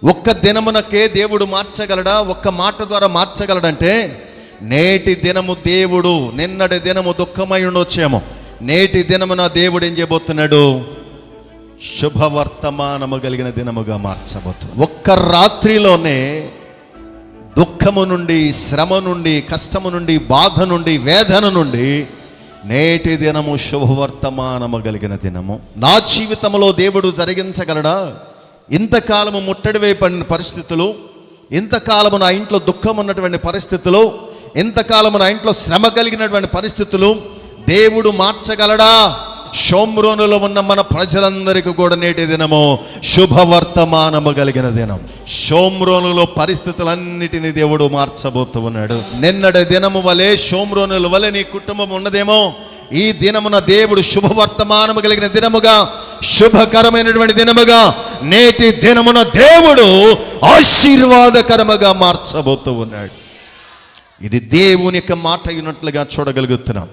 ఒక్క దినమునకే దేవుడు మార్చగలడా? ఒక్క మాట ద్వారా మార్చగలడంటే, నేటి దినము దేవుడు, నిన్నటి దినము దుఃఖమై ఉండొచ్చేమో, నేటి దినమున దేవుడు ఏం చేయబోతున్నాడు? శుభవర్తమానము కలిగిన దినముగా మార్చబోతున్నాడు. ఒక్క రాత్రిలోనే దుఃఖము నుండి, శ్రమ నుండి, కష్టము నుండి, బాధ నుండి, వేదన నుండి నేటి దినము శుభవర్తమానము కలిగిన దినము. నా జీవితంలో దేవుడు జరిగించగలడా? ఇంతకాలము ముట్టడి వేయబడిన పరిస్థితులు, ఇంతకాలము నా ఇంట్లో దుఃఖం ఉన్నటువంటి పరిస్థితులు, ఇంతకాలము నా ఇంట్లో శ్రమ కలిగినటువంటి పరిస్థితులు దేవుడు మార్చగలడా? షోమ్రోనులో ఉన్న మన ప్రజలందరికీ కూడా నేటి దినము శుభవర్తమానము కలిగిన దినం. షోమ్రోనులో పరిస్థితులన్నిటినీ దేవుడు మార్చబోతూ ఉన్నాడు. నిన్నటి దినము వలె, షోమ్రోనుల వలె నీ కుటుంబం ఉన్నదేమో, ఈ దినమున దేవుడు శుభవర్తమానము కలిగిన దినముగా, శుభకరమైనటువంటి దినముగా, నేటి దినమున దేవుడు ఆశీర్వాదకరముగా మార్చబోతూ ఉన్నాడు. ఇది దేవుని యొక్క మాట అయినట్లుగా చూడగలుగుతున్నాం.